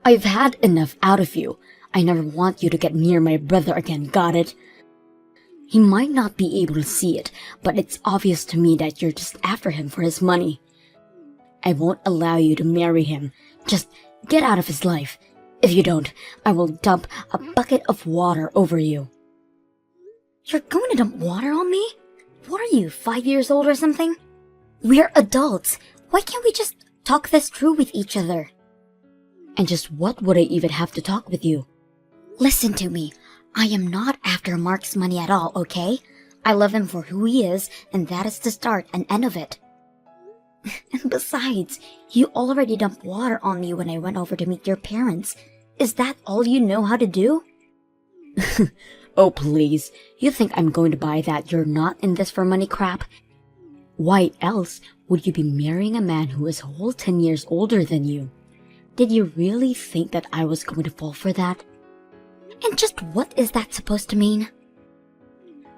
I've had enough out of you. I never want you to get near my brother again, got it? He might not be able to see it, but it's obvious to me that you're just after him for his money. I won't allow you to marry him. Just get out of his life. If you don't, I will dump a bucket of water over you. You're going to dump water on me? What are you, 5 years old or something? We're adults. Why can't we just talk this through with each other? And just what would I even have to talk with you? Listen to me. I am not after Mark's money at all, okay? I love him for who he is, and that is the start and end of it. And besides, you already dumped water on me when I went over to meet your parents. Is that all you know how to do? Oh, please. You think I'm going to buy that you're not in this for money crap? Why else would you be marrying a man who is a whole 10 years older than you? Did you really think that I was going to fall for that? And just what is that supposed to mean?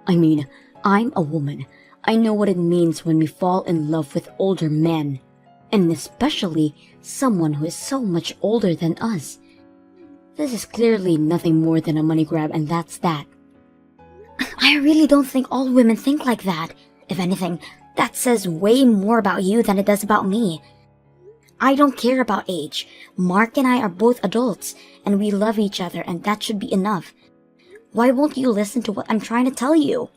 I mean, I'm a woman. I know what it means when we fall in love with older men, and especially someone who is so much older than us. This is clearly nothing more than a money grab, and that's that. I really don't think all women think like that. If anything, that says way more about you than it does about me. I don't care about age. Mark and I are both adults, and we love each other, and that should be enough. Why won't you listen to what I'm trying to tell you?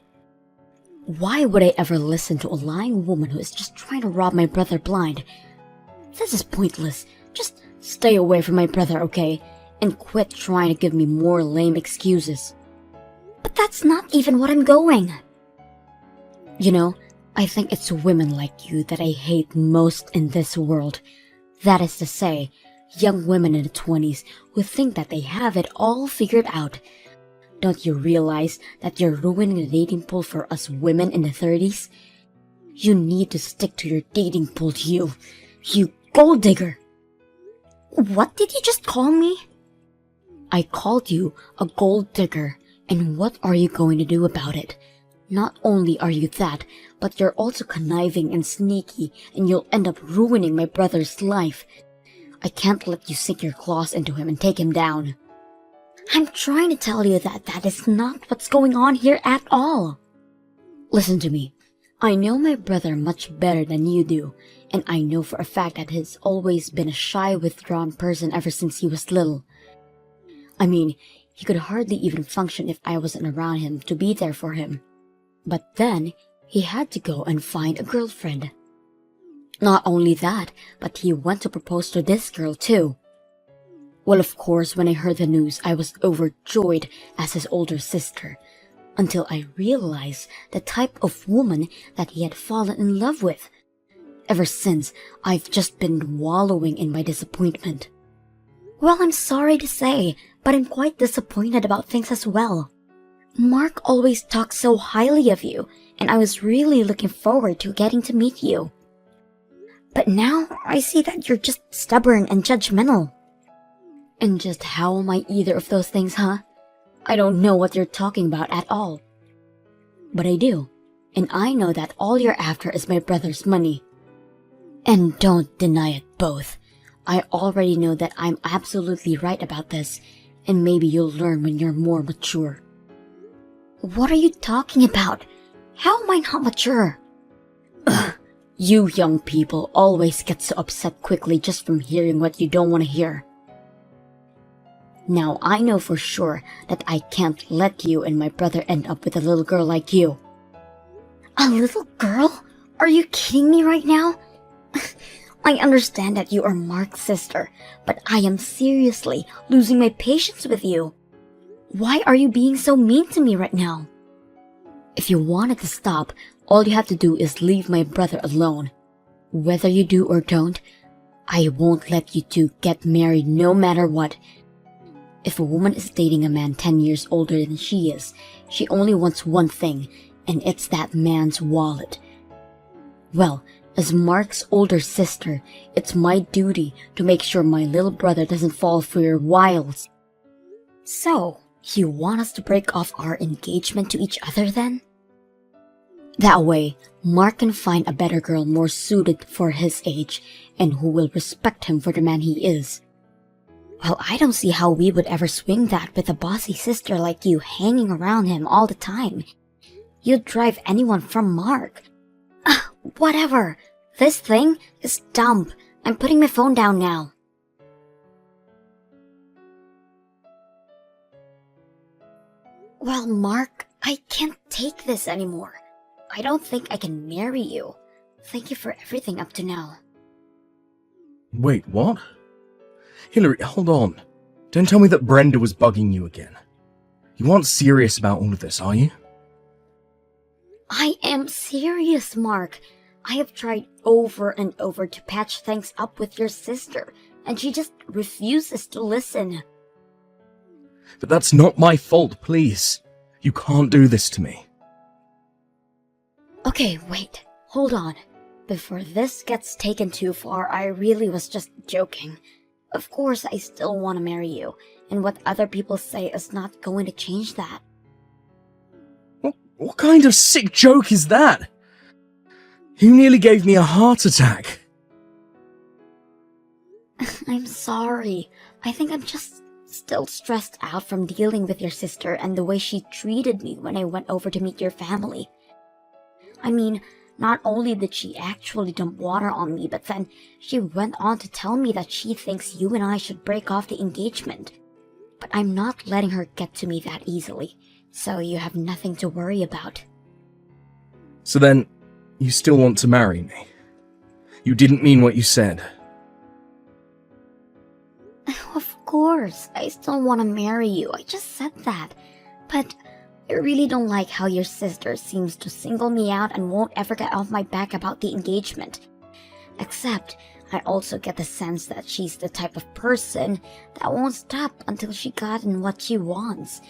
Why would I ever listen to a lying woman who is just trying to rob my brother blind? This is pointless. Just stay away from my brother, okay? And quit trying to give me more lame excuses. But that's not even what I'm going. You know, I think it's women like you that I hate most in this world. That is to say, young women in the 20s who think that they have it all figured out. Don't you realize that you're ruining the dating pool for us women in the 30s? You need to stick to your dating pool, you gold digger. What did you just call me? I called you a gold digger, and what are you going to do about it? Not only are you that, but you're also conniving and sneaky, and you'll end up ruining my brother's life. I can't let you sink your claws into him and take him down. I'm trying to tell you that that is not what's going on here at all. Listen to me. I know my brother much better than you do, and I know for a fact that he's always been a shy, withdrawn person ever since he was little. I mean, he could hardly even function if I wasn't around him to be there for him. But then, he had to go and find a girlfriend. Not only that, but he went to propose to this girl too. Well, of course, when I heard the news, I was overjoyed as his older sister, until I realized the type of woman that he had fallen in love with. Ever since, I've just been wallowing in my disappointment. Well, I'm sorry to say, but I'm quite disappointed about things as well. Mark always talks so highly of you, and I was really looking forward to getting to meet you. But now, I see that you're just stubborn and judgmental. And just how am I either of those things, huh? I don't know what you're talking about at all. But I do, and I know that all you're after is my brother's money. And don't deny it both. I already know that I'm absolutely right about this, and maybe you'll learn when you're more mature. What are you talking about? How am I not mature? Ugh, you young people always get so upset quickly just from hearing what you don't want to hear. Now I know for sure that I can't let you and my brother end up with a little girl like you. A little girl? Are you kidding me right now? I understand that you are Mark's sister, but I am seriously losing my patience with you. Why are you being so mean to me right now? If you want it to stop, all you have to do is leave my brother alone. Whether you do or don't, I won't let you two get married no matter what. If a woman is dating a man 10 years older than she is, she only wants one thing, and it's that man's wallet. Well, as Mark's older sister, it's my duty to make sure my little brother doesn't fall for your wiles. So, you want us to break off our engagement to each other then? That way, Mark can find a better girl more suited for his age and who will respect him for the man he is. Well, I don't see how we would ever swing that with a bossy sister like you hanging around him all the time. You'd drive anyone from Mark. Whatever. This thing is dumb. I'm putting my phone down now. Well, Mark, I can't take this anymore. I don't think I can marry you. Thank you for everything up to now. Wait, what? Hillary, hold on. Don't tell me that Brenda was bugging you again. You aren't serious about all of this, are you? I am serious, Mark. I have tried over and over to patch things up with your sister, and she just refuses to listen. But that's not my fault, please. You can't do this to me. Okay, wait. Hold on. Before this gets taken too far, I really was just joking. Of course, I still want to marry you, and what other people say is not going to change that. What kind of sick joke is that? You nearly gave me a heart attack. I'm sorry. I think I'm just still stressed out from dealing with your sister and the way she treated me when I went over to meet your family. I mean, not only did she actually dump water on me, but then she went on to tell me that she thinks you and I should break off the engagement. But I'm not letting her get to me that easily, so you have nothing to worry about. So then, you still want to marry me? You didn't mean what you said. Of course, I still want to marry you. I just said that. But I really don't like how your sister seems to single me out and won't ever get off my back about the engagement. Except, I also get the sense that she's the type of person that won't stop until she gotten what she wants.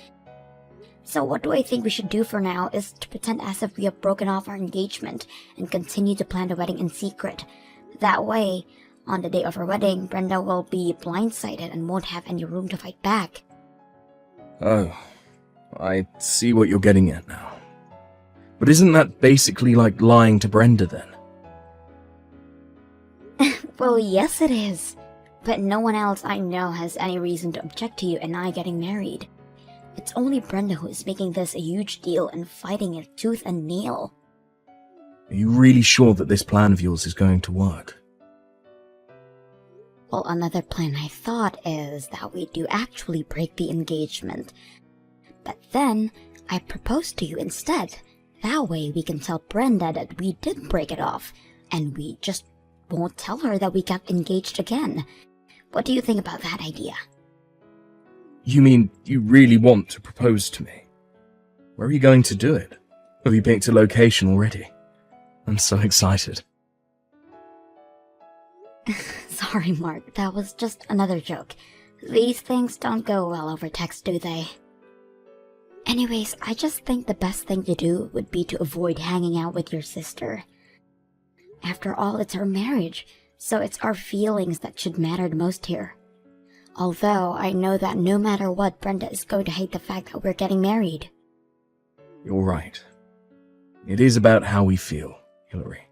So what do I think we should do for now is to pretend as if we have broken off our engagement and continue to plan the wedding in secret. That way, on the day of our wedding, Brenda will be blindsided and won't have any room to fight back. Oh, I see what you're getting at now. But isn't that basically like lying to Brenda then? Well, yes it is. But no one else I know has any reason to object to you and I getting married. It's only Brenda who is making this a huge deal and fighting it tooth and nail. Are you really sure that this plan of yours is going to work? Well, another plan I thought is that we do actually break the engagement. But then, I propose to you instead. That way we can tell Brenda that we did break it off, and we just won't tell her that we got engaged again. What do you think about that idea? You mean you really want to propose to me? Where are you going to do it? Have you picked a location already? I'm so excited. Sorry, Mark, that was just another joke. These things don't go well over text, do they? Anyways, I just think the best thing to do would be to avoid hanging out with your sister. After all, it's our marriage, so it's our feelings that should matter the most here. Although, I know that no matter what, Brenda is going to hate the fact that we're getting married. You're right. It is about how we feel, Hillary.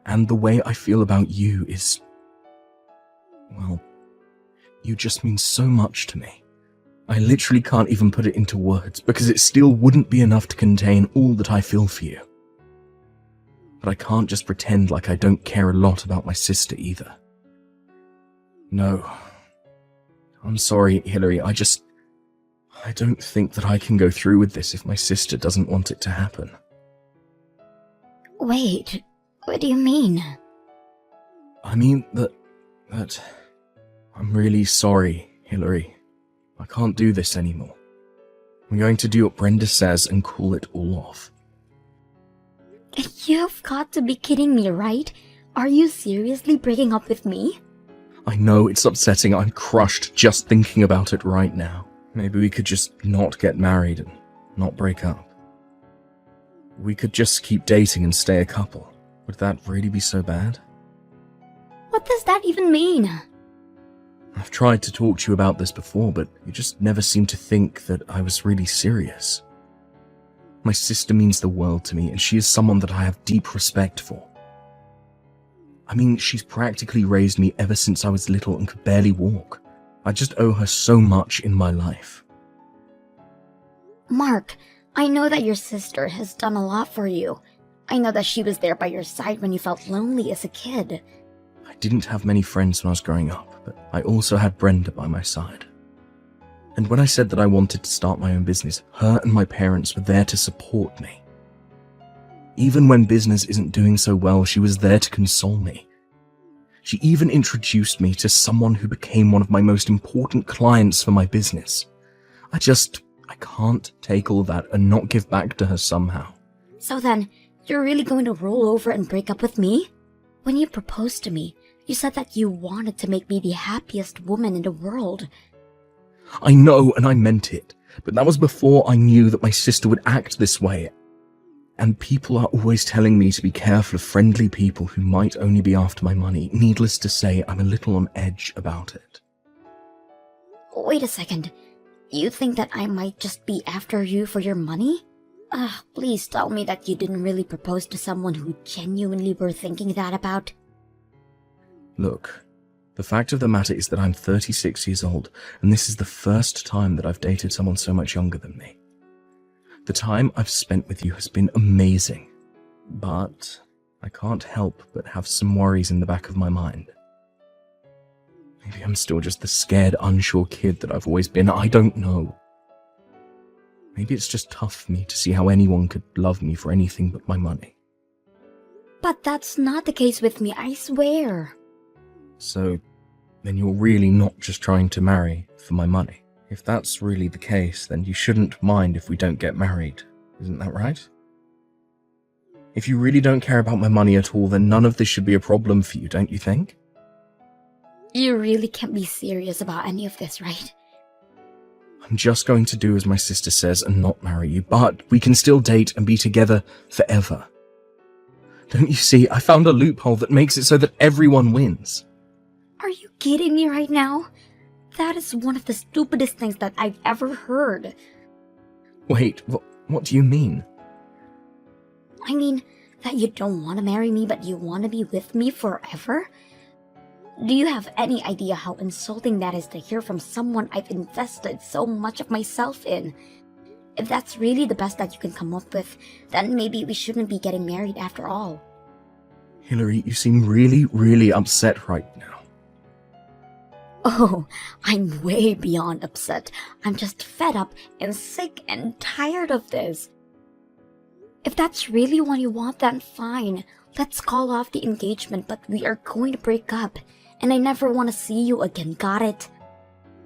And the way I feel about you is... well, you just mean so much to me. I literally can't even put it into words, because it still wouldn't be enough to contain all that I feel for you. But I can't just pretend like I don't care a lot about my sister either. No. I'm sorry, Hillary, I don't think that I can go through with this if my sister doesn't want it to happen. Wait, what do you mean? I mean that I'm really sorry, Hillary. I can't do this anymore. I'm going to do what Brenda says and call it all off. You've got to be kidding me, right? Are you seriously breaking up with me? I know it's upsetting. I'm crushed just thinking about it right now. Maybe we could just not get married and not break up. We could just keep dating and stay a couple. Would that really be so bad? What does that even mean? I've tried to talk to you about this before, but you just never seemed to think that I was really serious. My sister means the world to me, and she is someone that I have deep respect for. I mean, she's practically raised me ever since I was little and could barely walk. I just owe her so much in my life. Mark, I know that your sister has done a lot for you. I know that she was there by your side when you felt lonely as a kid. I didn't have many friends when I was growing up, but I also had Brenda by my side. And when I said that I wanted to start my own business, her and my parents were there to support me. Even when business isn't doing so well, she was there to console me. She even introduced me to someone who became one of my most important clients for my business. I can't take all that and not give back to her somehow. So then, you're really going to roll over and break up with me? When you proposed to me, you said that you wanted to make me the happiest woman in the world. I know, and I meant it, but that was before I knew that my sister would act this way. And people are always telling me to be careful of friendly people who might only be after my money. Needless to say, I'm a little on edge about it. Wait a second. You think that I might just be after you for your money? Please tell me that you didn't really propose to someone who genuinely were thinking that about. Look, the fact of the matter is that I'm 36 years old, and this is the first time that I've dated someone so much younger than me. The time I've spent with you has been amazing, but I can't help but have some worries in the back of my mind. Maybe I'm still just the scared, unsure kid that I've always been. I don't know. Maybe it's just tough for me to see how anyone could love me for anything but my money. But that's not the case with me, I swear. So, then you're really not just trying to marry for my money? If that's really the case, then you shouldn't mind if we don't get married, isn't that right? If you really don't care about my money at all, then none of this should be a problem for you, don't you think? You really can't be serious about any of this, right? I'm just going to do as my sister says and not marry you, but we can still date and be together forever. Don't you see, I found a loophole that makes it so that everyone wins. Are you kidding me right now? That is one of the stupidest things that I've ever heard. Wait, what do you mean? I mean, that you don't want to marry me but you want to be with me forever? Do you have any idea how insulting that is to hear from someone I've invested so much of myself in? If that's really the best that you can come up with, then maybe we shouldn't be getting married after all. Hillary, you seem really, really upset right now. Oh, I'm way beyond upset. I'm just fed up and sick and tired of this. If that's really what you want, then fine. Let's call off the engagement, but we are going to break up. And I never want to see you again, got it?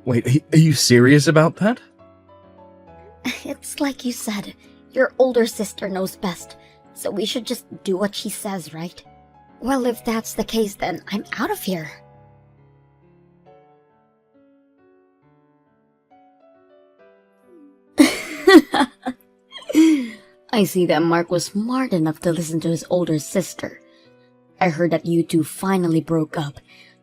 Wait, are you serious about that? It's like you said, your older sister knows best, so we should just do what she says, right? Well, if that's the case, then I'm out of here. I see that Mark was smart enough to listen to his older sister. I heard that you two finally broke up,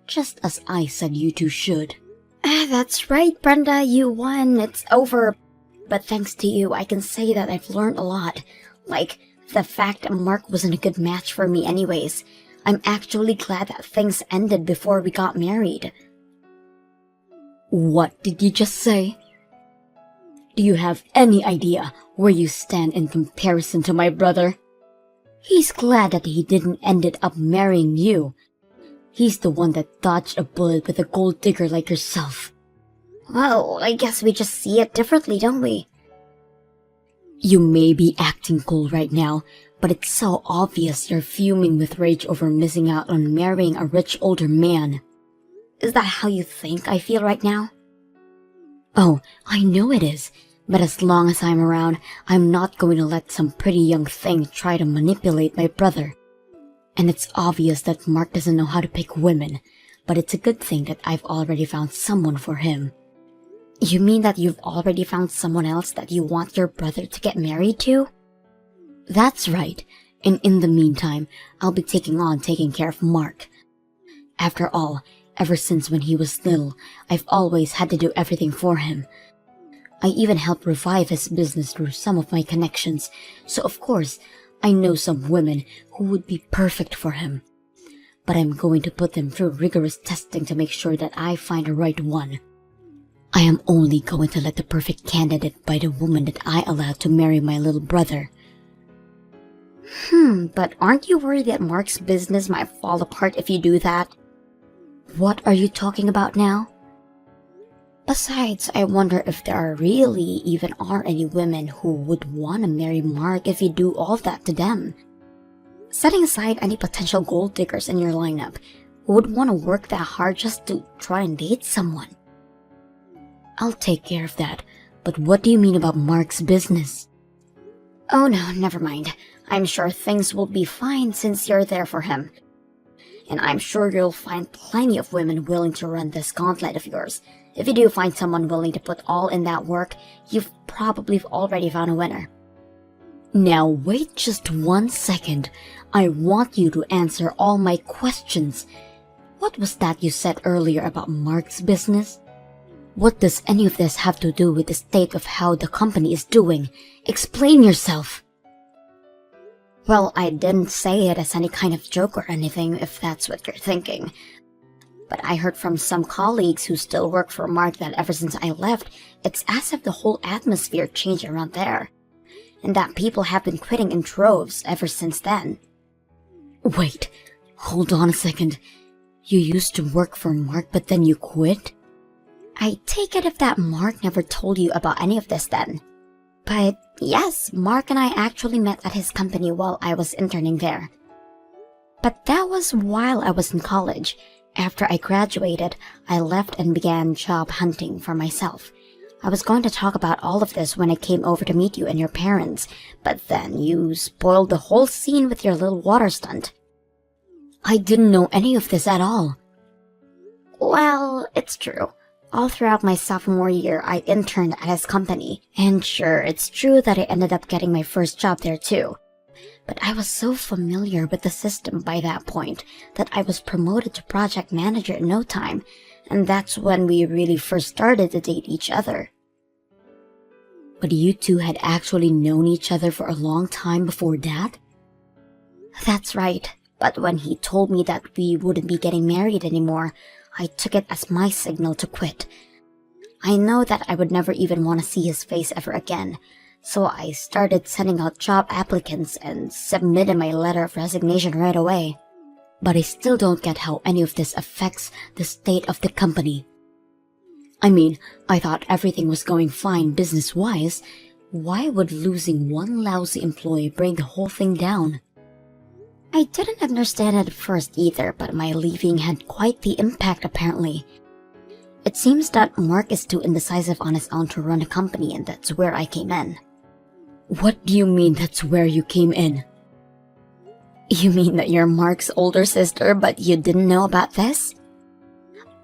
just as I said you two should. That's right, Brenda, you won. It's over. But thanks to you, I can say that I've learned a lot. Like, the fact that Mark wasn't a good match for me anyways. I'm actually glad that things ended before we got married. What did you just say? Do you have any idea where you stand in comparison to my brother? He's glad that he didn't ended up marrying you. He's the one that dodged a bullet with a gold digger like yourself. Well, I guess we just see it differently, don't we? You may be acting cool right now, but it's so obvious you're fuming with rage over missing out on marrying a rich older man. Is that how you think I feel right now? Oh, I know it is. But as long as I'm around, I'm not going to let some pretty young thing try to manipulate my brother. And it's obvious that Mark doesn't know how to pick women, but it's a good thing that I've already found someone for him. You mean that you've already found someone else that you want your brother to get married to? That's right, and in the meantime, I'll be taking care of Mark. After all, ever since when he was little, I've always had to do everything for him. I even helped revive his business through some of my connections, so of course, I know some women who would be perfect for him. But I'm going to put them through rigorous testing to make sure that I find the right one. I am only going to let the perfect candidate by the woman that I allowed to marry my little brother. But aren't you worried that Mark's business might fall apart if you do that? What are you talking about now? Besides, I wonder if there really even are any women who would want to marry Mark if you do all that to them. Setting aside any potential gold diggers in your lineup, who would want to work that hard just to try and date someone? I'll take care of that, but what do you mean about Mark's business? Oh no, never mind. I'm sure things will be fine since you're there for him. And I'm sure you'll find plenty of women willing to run this gauntlet of yours. If you do find someone willing to put all in that work, you've probably already found a winner. Now wait just 1 second. I want you to answer all my questions. What was that you said earlier about Mark's business? What does any of this have to do with the state of how the company is doing? Explain yourself. Well, I didn't say it as any kind of joke or anything, if that's what you're thinking. But I heard from some colleagues who still work for Mark that ever since I left, it's as if the whole atmosphere changed around there. And that people have been quitting in droves ever since then. Wait, hold on a second. You used to work for Mark, but then you quit? I take it if that Mark never told you about any of this then. But yes, Mark and I actually met at his company while I was interning there. But that was while I was in college. After I graduated, I left and began job hunting for myself. I was going to talk about all of this when I came over to meet you and your parents, but then you spoiled the whole scene with your little water stunt. I didn't know any of this at all. Well, it's true. All throughout my sophomore year, I interned at his company, and sure, it's true that I ended up getting my first job there too. But I was so familiar with the system by that point that I was promoted to project manager in no time, and that's when we really first started to date each other. But you two had actually known each other for a long time before that? That's right, but when he told me that we wouldn't be getting married anymore, I took it as my signal to quit. I know that I would never even want to see his face ever again, so I started sending out job applicants and submitted my letter of resignation right away. But I still don't get how any of this affects the state of the company. I mean, I thought everything was going fine business-wise. Why would losing one lousy employee bring the whole thing down? I didn't understand it at first either, but my leaving had quite the impact apparently. It seems that Mark is too indecisive on his own to run a company, and that's where I came in. What do you mean that's where you came in? You mean that you're Mark's older sister, but you didn't know about this?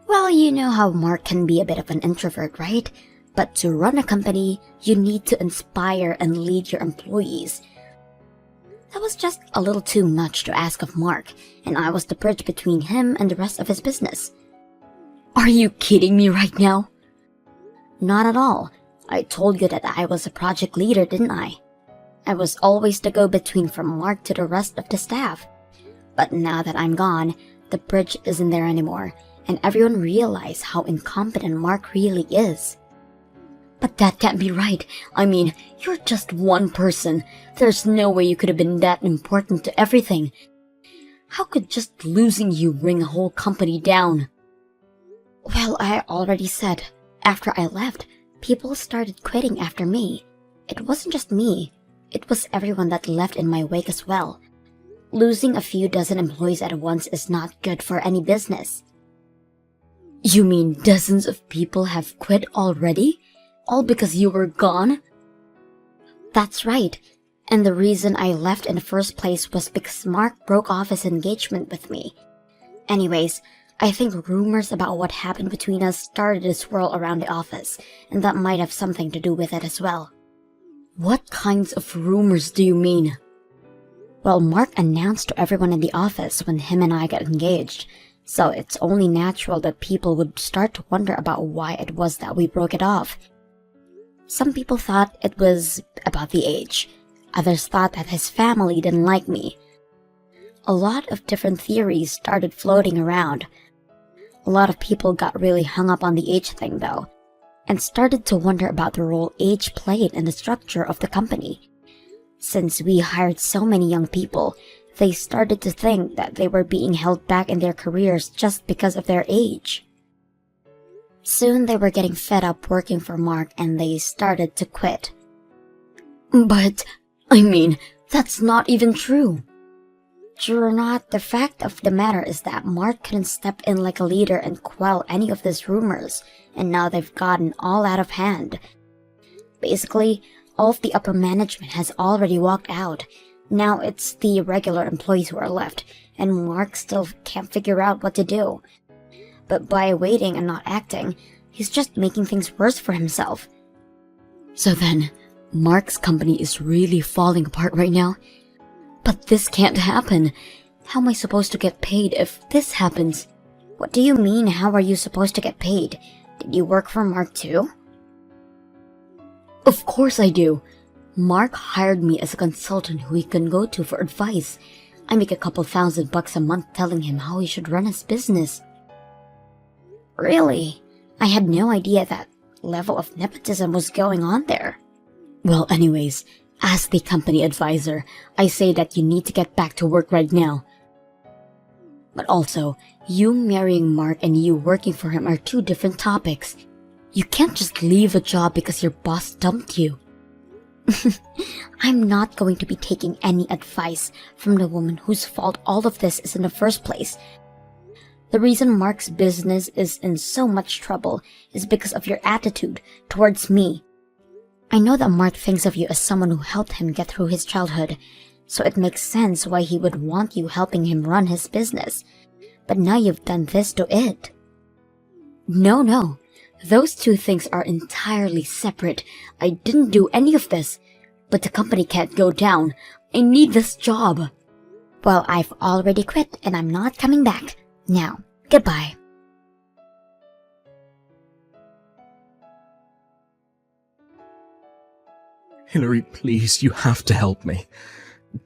Well, you know how Mark can be a bit of an introvert, right? But to run a company, you need to inspire and lead your employees. That was just a little too much to ask of Mark, and I was the bridge between him and the rest of his business. Are you kidding me right now? Not at all. I told you that I was a project leader, didn't I? I was always the go-between from Mark to the rest of the staff. But now that I'm gone, the bridge isn't there anymore, and everyone realized how incompetent Mark really is. But that can't be right. I mean, you're just one person. There's no way you could have been that important to everything. How could just losing you bring a whole company down? Well, I already said, after I left, people started quitting after me. It wasn't just me. It was everyone that left in my wake as well. Losing a few dozen employees at once is not good for any business. You mean dozens of people have quit already? All because you were gone? That's right. And the reason I left in the first place was because Mark broke off his engagement with me. Anyways, I think rumors about what happened between us started to swirl around the office, and that might have something to do with it as well. What kinds of rumors do you mean? Well, Mark announced to everyone in the office when him and I got engaged, so it's only natural that people would start to wonder about why it was that we broke it off. Some people thought it was about the age. Others thought that his family didn't like me. A lot of different theories started floating around. A lot of people got really hung up on the age thing though. and started to wonder about the role age played in the structure of the company. Since we hired so many young people, they started to think that they were being held back in their careers just because of their age. Soon they were getting fed up working for Mark and they started to quit. But, that's not even true. True or not, the fact of the matter is that Mark couldn't step in like a leader and quell any of these rumors, and now they've gotten all out of hand. Basically, all of the upper management has already walked out. Now it's the regular employees who are left, and Mark still can't figure out what to do. But by waiting and not acting, he's just making things worse for himself. So then, Mark's company is really falling apart right now? But this can't happen. How am I supposed to get paid if this happens? What do you mean, how are you supposed to get paid? Did you work for Mark too? Of course I do. Mark hired me as a consultant who he can go to for advice. I make a couple $1,000 a month telling him how he should run his business. Really? I had no idea that level of nepotism was going on there. Well, anyways, as the company advisor, I say that you need to get back to work right now. But also, you marrying Mark and you working for him are two different topics. You can't just leave a job because your boss dumped you. I'm not going to be taking any advice from the woman whose fault all of this is in the first place. The reason Mark's business is in so much trouble is because of your attitude towards me. I know that Mark thinks of you as someone who helped him get through his childhood, so it makes sense why he would want you helping him run his business. But now you've done this to it. No. Those two things are entirely separate. I didn't do any of this. But the company can't go down. I need this job. Well, I've already quit and I'm not coming back. Now, goodbye. Hillary, please, you have to help me.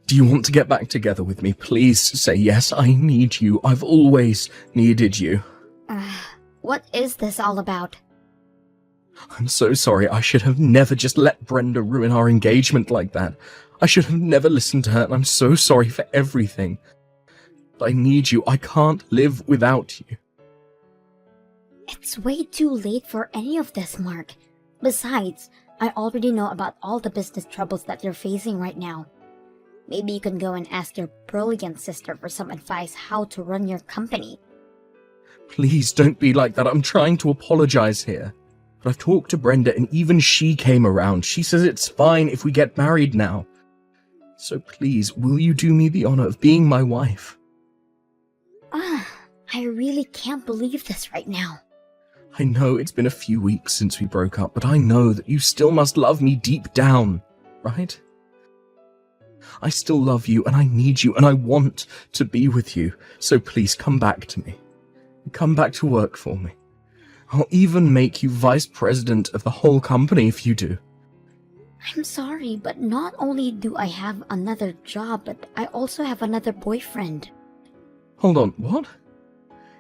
Do you want to get back together with me? Please say yes. I need you. I've always needed you. What is this all about? I'm so sorry. I should have never just let Brenda ruin our engagement like that. I should have never listened to her, and I'm so sorry for everything. But I need you. I can't live without you. It's way too late for any of this, Mark. Besides, I already know about all the business troubles that you're facing right now. Maybe you can go and ask your brilliant sister for some advice how to run your company. Please don't be like that. I'm trying to apologize here. But I've talked to Brenda and even she came around. She says it's fine if we get married now. So please, will you do me the honor of being my wife? I really can't believe this right now. I know it's been a few weeks since we broke up, but I know that you still must love me deep down, right? I still love you and I need you and I want to be with you. So please come back to me. Come back to work for me. I'll even make you vice president of the whole company if you do. I'm sorry, but not only do I have another job, but I also have another boyfriend. Hold on, what?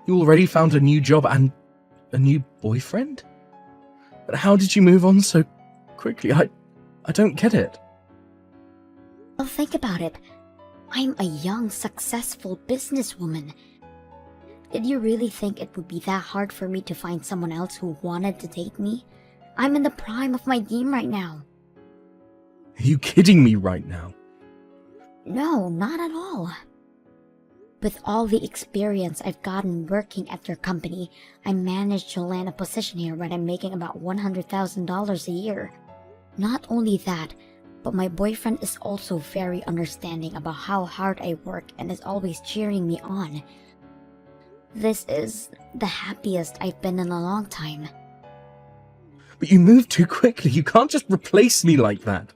You already found a new job and a new boyfriend? But how did you move on so quickly? I don't get it. Well, think about it. I'm a young, successful businesswoman. Did you really think it would be that hard for me to find someone else who wanted to date me? I'm in the prime of my game right now. Are you kidding me right now? No, not at all. With all the experience I've gotten working at your company, I managed to land a position here where I'm making about $100,000 a year. Not only that, but my boyfriend is also very understanding about how hard I work and is always cheering me on. This is the happiest I've been in a long time. But you moved too quickly. You can't just replace me like that.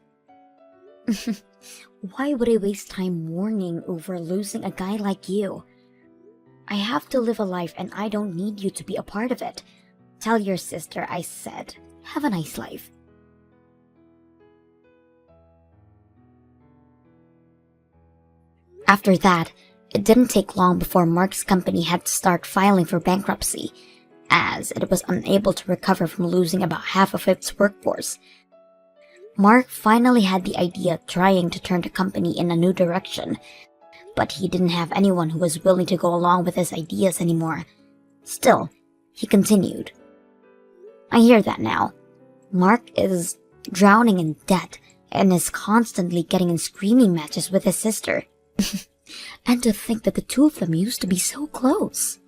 Why would I waste time mourning over losing a guy like you? I have to live a life and I don't need you to be a part of it. Tell your sister I said, have a nice life. After that, it didn't take long before Mark's company had to start filing for bankruptcy. as it was unable to recover from losing about half of its workforce. Mark finally had the idea of trying to turn the company in a new direction, but he didn't have anyone who was willing to go along with his ideas anymore. Still, he continued. I hear that now. Mark is drowning in debt and is constantly getting in screaming matches with his sister. And to think that the two of them used to be so close.